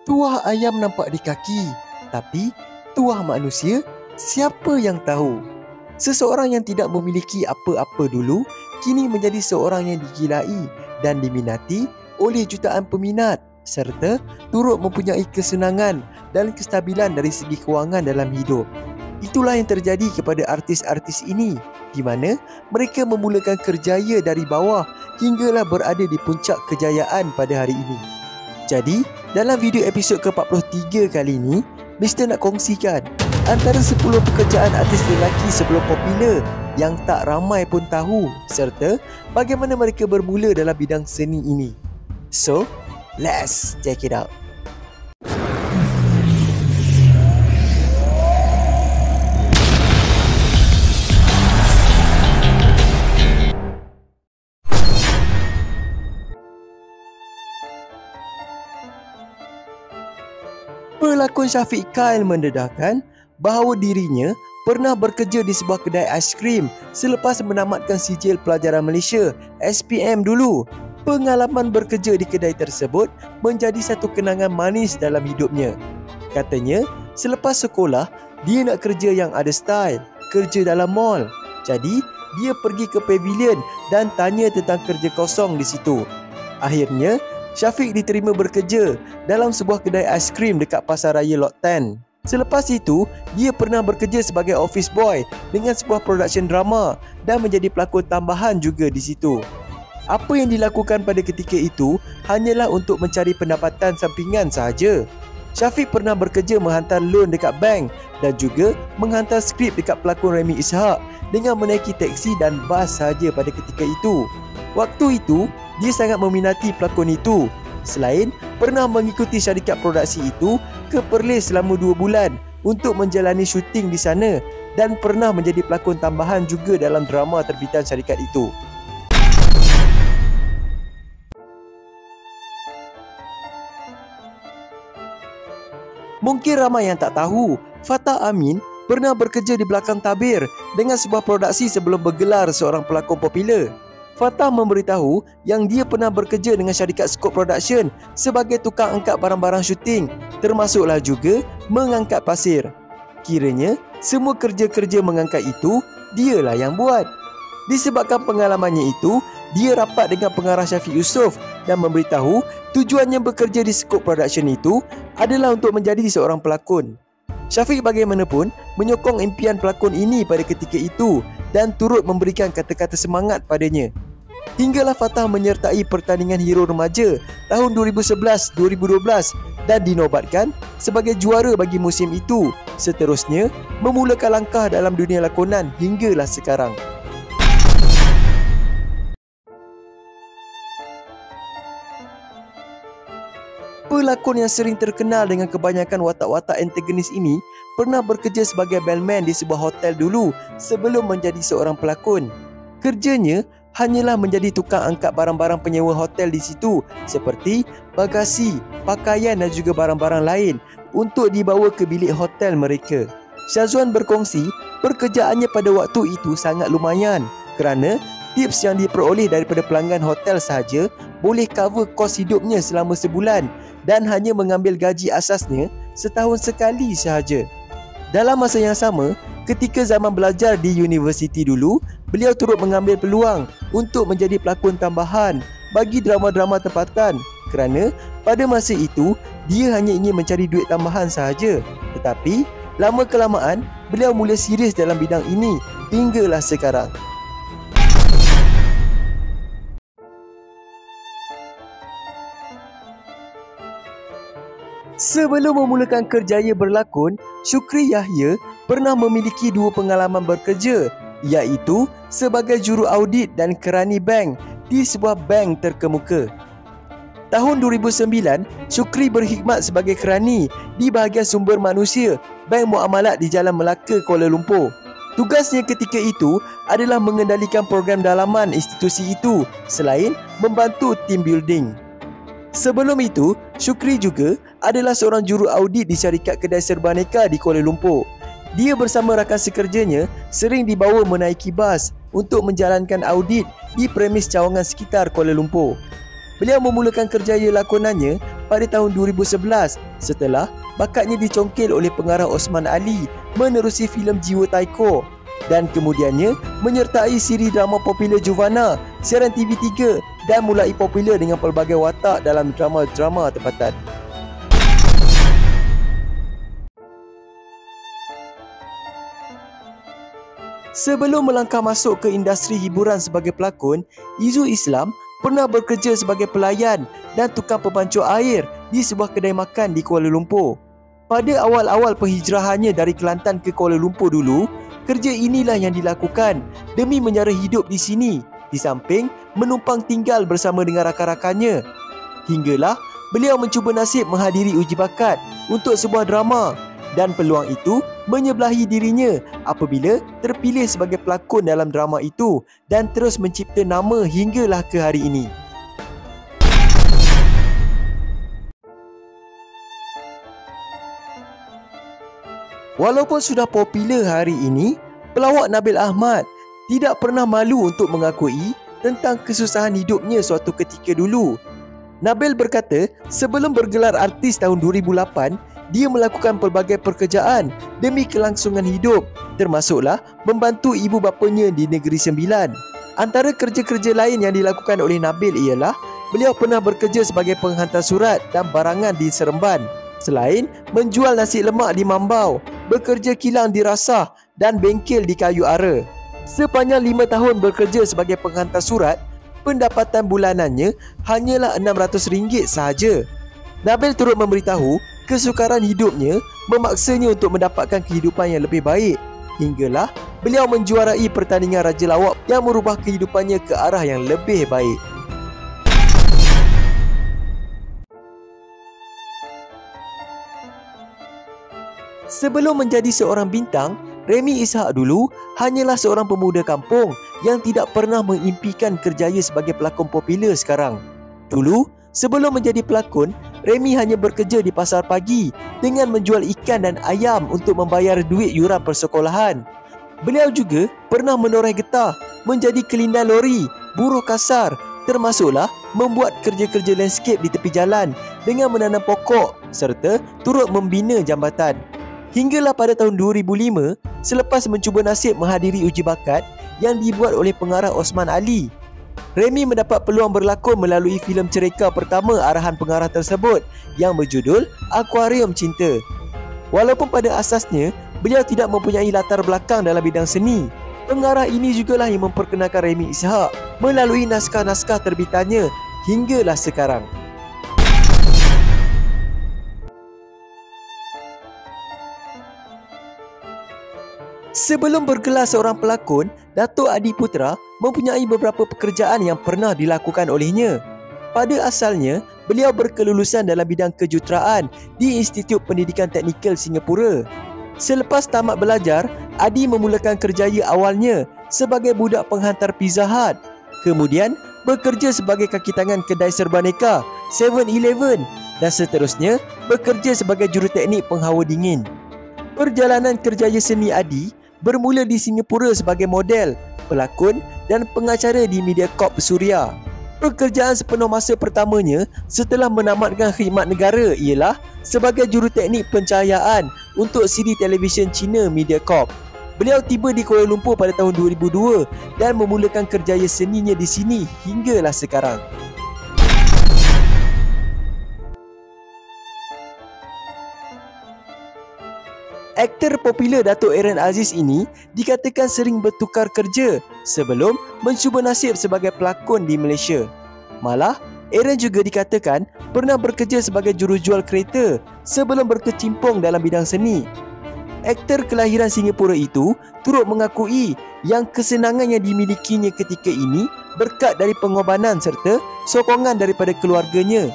Tuah ayam nampak di kaki, tapi tuah manusia, siapa yang tahu? Seseorang yang tidak memiliki apa-apa dulu, kini menjadi seorang yang digilai dan diminati oleh jutaan peminat, serta turut mempunyai kesenangan dan kestabilan dari segi kewangan dalam hidup. Itulah yang terjadi kepada artis-artis ini, di mana mereka memulakan kerjaya dari bawah hinggalah berada di puncak kejayaan pada hari ini. Jadi, dalam video episod ke-43 kali ini, Mr. nak kongsikan antara 10 pekerjaan artis lelaki sebelum popular yang tak ramai pun tahu, serta bagaimana mereka bermula dalam bidang seni ini. So, let's check it out. Pelakon Syafiq Kyle mendedahkan bahawa dirinya pernah bekerja di sebuah kedai aiskrim selepas menamatkan sijil pelajaran Malaysia SPM dulu. Pengalaman bekerja di kedai tersebut menjadi satu kenangan manis dalam hidupnya. Katanya, selepas sekolah, dia nak kerja yang ada style, kerja dalam mall. Jadi, dia pergi ke pavilion dan tanya tentang kerja kosong di situ. Akhirnya, Syafiq diterima bekerja dalam sebuah kedai aiskrim dekat Pasar Raya Lot 10. Selepas itu, dia pernah bekerja sebagai office boy dengan sebuah production drama dan menjadi pelakon tambahan juga di situ. Apa yang dilakukan pada ketika itu hanyalah untuk mencari pendapatan sampingan sahaja. Syafiq pernah bekerja menghantar loan dekat bank dan juga menghantar skrip dekat pelakon Remy Ishak dengan menaiki teksi dan bas sahaja pada ketika itu. Waktu itu, dia sangat meminati pelakon itu. Selain pernah mengikuti syarikat produksi itu ke Perlis selama 2 bulan untuk menjalani syuting di sana dan pernah menjadi pelakon tambahan juga dalam drama terbitan syarikat itu. Mungkin ramai yang tak tahu, Fatah Amin pernah bekerja di belakang tabir dengan sebuah produksi sebelum bergelar seorang pelakon popular. Fatah memberitahu yang dia pernah bekerja dengan syarikat Scope Production sebagai tukang angkat barang-barang syuting, termasuklah juga mengangkat pasir. Kiranya, semua kerja-kerja mengangkat itu, dialah yang buat. Disebabkan pengalamannya itu, dia rapat dengan pengarah Syafiq Yusof dan memberitahu tujuannya bekerja di Scope Production itu adalah untuk menjadi seorang pelakon. Syafiq bagaimanapun menyokong impian pelakon ini pada ketika itu dan turut memberikan kata-kata semangat padanya. Hinggalah Fatah menyertai pertandingan hero remaja tahun 2011-2012 dan dinobatkan sebagai juara bagi musim itu. Seterusnya, memulakan langkah dalam dunia lakonan hinggalah sekarang. Pelakon yang sering terkenal dengan kebanyakan watak-watak antagonis ini pernah bekerja sebagai bellman di sebuah hotel dulu sebelum menjadi seorang pelakon. Kerjanya hanyalah menjadi tukang angkat barang-barang penyewa hotel di situ seperti bagasi, pakaian dan juga barang-barang lain untuk dibawa ke bilik hotel mereka. Syazwan berkongsi pekerjaannya pada waktu itu sangat lumayan kerana tips yang diperoleh daripada pelanggan hotel sahaja boleh cover kos hidupnya selama sebulan dan hanya mengambil gaji asasnya setahun sekali sahaja. Dalam masa yang sama, ketika zaman belajar di universiti dulu, beliau turut mengambil peluang untuk menjadi pelakon tambahan bagi drama-drama tempatan kerana pada masa itu, dia hanya ingin mencari duit tambahan sahaja. Tetapi, lama-kelamaan, beliau mula serius dalam bidang ini hinggalah sekarang. Sebelum memulakan kerjaya berlakon, Syukri Yahya pernah memiliki 2 pengalaman bekerja, iaitu sebagai juru audit dan kerani bank di sebuah bank terkemuka. Tahun 2009, Syukri berkhidmat sebagai kerani di bahagian sumber manusia Bank Muamalat di Jalan Melaka, Kuala Lumpur. Tugasnya ketika itu adalah mengendalikan program dalaman institusi itu selain membantu team building. Sebelum itu, Syukri juga adalah seorang juru audit di syarikat kedai serbaneka di Kuala Lumpur. Dia bersama rakan sekerjanya sering dibawa menaiki bas untuk menjalankan audit di premis cawangan sekitar Kuala Lumpur. beliau memulakan kerjaya lakonannya pada tahun 2011 setelah bakatnya dicongkil oleh pengarah Osman Ali menerusi filem Jiwa Taiko, dan kemudiannya menyertai siri drama popular Juvana, siaran TV3 dan mulai popular dengan pelbagai watak dalam drama-drama tempatan. Sebelum melangkah masuk ke industri hiburan sebagai pelakon, Izzul Islam pernah bekerja sebagai pelayan dan tukang pemancut air di sebuah kedai makan di Kuala Lumpur. Pada awal-awal penghijrahannya dari Kelantan ke Kuala Lumpur dulu, kerja inilah yang dilakukan demi menyara hidup di sini, di samping menumpang tinggal bersama dengan rakan-rakannya. Hinggalah beliau mencuba nasib menghadiri uji bakat untuk sebuah drama, dan peluang itu menyebelahi dirinya apabila terpilih sebagai pelakon dalam drama itu dan terus mencipta nama hinggalah ke hari ini. Walaupun sudah popular hari ini, pelawak Nabil Ahmad tidak pernah malu untuk mengakui tentang kesusahan hidupnya suatu ketika dulu. Nabil berkata, sebelum bergelar artis tahun 2008, dia melakukan pelbagai pekerjaan demi kelangsungan hidup, termasuklah membantu ibu bapanya di Negeri Sembilan. Antara kerja-kerja lain yang dilakukan oleh Nabil ialah beliau pernah bekerja sebagai penghantar surat dan barangan di Seremban. Selain menjual nasi lemak di Mambau, bekerja kilang di Rasah dan bengkel di Kayu Ara. Sepanjang 5 tahun bekerja sebagai penghantar surat, pendapatan bulanannya hanyalah RM600 sahaja. Nabil turut memberitahu kesukaran hidupnya memaksanya untuk mendapatkan kehidupan yang lebih baik, hinggalah beliau menjuarai pertandingan Raja Lawak yang merubah kehidupannya ke arah yang lebih baik. Sebelum menjadi seorang bintang, Remy Ishak dulu hanyalah seorang pemuda kampung yang tidak pernah mengimpikan kerjaya sebagai pelakon popular sekarang. Dulu, sebelum menjadi pelakon, Remy hanya bekerja di pasar pagi dengan menjual ikan dan ayam untuk membayar duit yuran persekolahan. Beliau juga pernah menoreh getah, menjadi kelindan lori, buruh kasar, termasuklah membuat kerja-kerja landscape di tepi jalan dengan menanam pokok serta turut membina jambatan. Hinggalah pada tahun 2005, selepas mencuba nasib menghadiri uji bakat yang dibuat oleh pengarah Osman Ali, Remy mendapat peluang berlakon melalui filem cerita pertama arahan pengarah tersebut yang berjudul Akuarium Cinta. Walaupun pada asasnya beliau tidak mempunyai latar belakang dalam bidang seni, pengarah ini jugalah yang memperkenalkan Remy Ishak melalui naskah-naskah terbitannya hinggalah sekarang. Sebelum bergelar seorang pelakon, Datuk Adi Putra mempunyai beberapa pekerjaan yang pernah dilakukan olehnya. Pada asalnya, beliau berkelulusan dalam bidang kejuruteraan di Institut Pendidikan Teknikal Singapura. Selepas tamat belajar, Adi memulakan kerjaya awalnya sebagai budak penghantar Pizza Hut. Kemudian, bekerja sebagai kaki tangan kedai serbaneka 7-Eleven dan seterusnya bekerja sebagai juruteknik penghawa dingin. Perjalanan kerjaya seni Adi bermula di Singapura sebagai model, pelakon dan pengacara di Mediacorp Suria. Pekerjaan sepenuh masa pertamanya setelah menamatkan khidmat negara ialah sebagai juruteknik pencahayaan untuk siri televisyen Cina Mediacorp. Beliau tiba di Kuala Lumpur pada tahun 2002 dan memulakan kerjaya seninya di sini hinggalah sekarang. Aktor popular Datuk Aaron Aziz ini dikatakan sering bertukar kerja sebelum mencuba nasib sebagai pelakon di Malaysia. Malah, Aaron juga dikatakan pernah bekerja sebagai jurujual kereta sebelum berkecimpung dalam bidang seni. Aktor kelahiran Singapura itu turut mengakui yang kesenangan yang dimilikinya ketika ini berkat dari pengorbanan serta sokongan daripada keluarganya.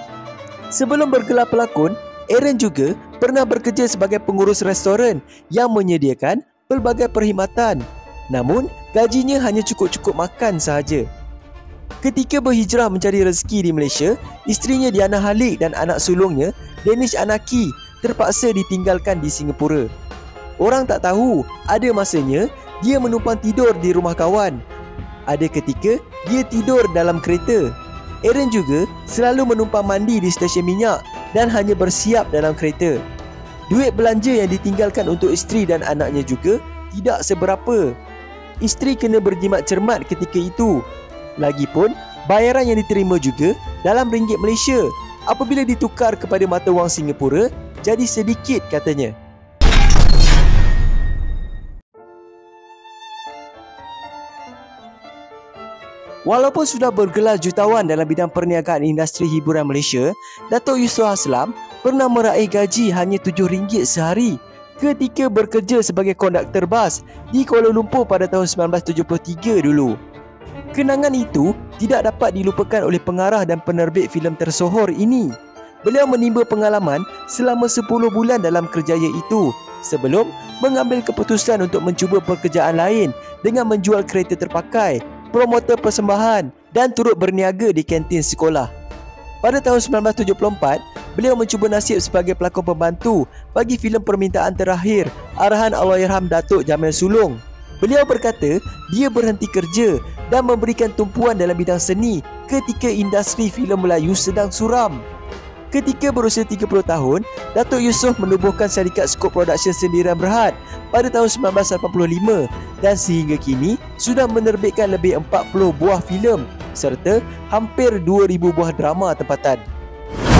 Sebelum bergelar pelakon, Aaron juga pernah bekerja sebagai pengurus restoran yang menyediakan pelbagai perkhidmatan. Namun, gajinya hanya cukup-cukup makan sahaja. Ketika berhijrah mencari rezeki di Malaysia, isterinya Diana Halik dan anak sulungnya, Danish Anaki, terpaksa ditinggalkan di Singapura. Orang tak tahu, ada masanya dia menumpang tidur di rumah kawan. Ada ketika dia tidur dalam kereta. Aaron juga selalu menumpang mandi di stesen minyak dan hanya bersiap dalam kereta. Duit belanja yang ditinggalkan untuk isteri dan anaknya juga tidak seberapa. Isteri kena berjimat cermat ketika itu. Lagipun, bayaran yang diterima juga dalam ringgit Malaysia. Apabila ditukar kepada mata wang Singapura, jadi sedikit katanya. Walaupun sudah bergelar jutawan dalam bidang perniagaan industri hiburan Malaysia, Datuk Yusof Haslam pernah meraih gaji hanya RM7 sehari ketika bekerja sebagai konduktor bas di Kuala Lumpur pada tahun 1973 dulu. Kenangan itu tidak dapat dilupakan oleh pengarah dan penerbit filem tersohor ini. Beliau menimba pengalaman selama 10 bulan dalam kerjaya itu sebelum mengambil keputusan untuk mencuba pekerjaan lain dengan menjual kereta terpakai, promotor persembahan dan turut berniaga di kantin sekolah. Pada tahun 1974, beliau mencuba nasib sebagai pelakon pembantu bagi filem Permintaan Terakhir arahan Allahyarham Datuk Jamil Sulong. Beliau berkata dia berhenti kerja dan memberikan tumpuan dalam bidang seni ketika industri filem Melayu sedang suram. Ketika berusia 30 tahun, Datuk Yusof menubuhkan syarikat Skop Production Sendirian Berhad pada tahun 1985 dan sehingga kini sudah menerbitkan lebih 40 buah filem serta hampir 2,000 buah drama tempatan.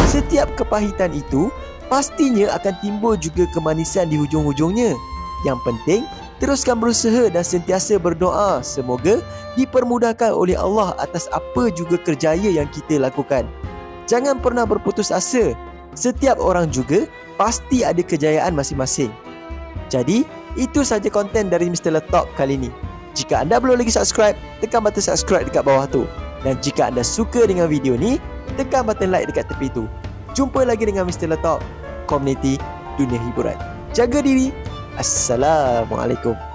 Setiap kepahitan itu pastinya akan timbul juga kemanisan di hujung-hujungnya. Yang penting, teruskan berusaha dan sentiasa berdoa semoga dipermudahkan oleh Allah atas apa juga kerjaya yang kita lakukan. Jangan pernah berputus asa. Setiap orang juga pasti ada kejayaan masing-masing. Jadi, itu saja konten dari Mr. Letop kali ini. Jika anda belum lagi subscribe, tekan button subscribe dekat bawah tu. Dan jika anda suka dengan video ni, tekan button like dekat tepi tu. Jumpa lagi dengan Mr. Letop, komuniti dunia hiburan. Jaga diri. Assalamualaikum.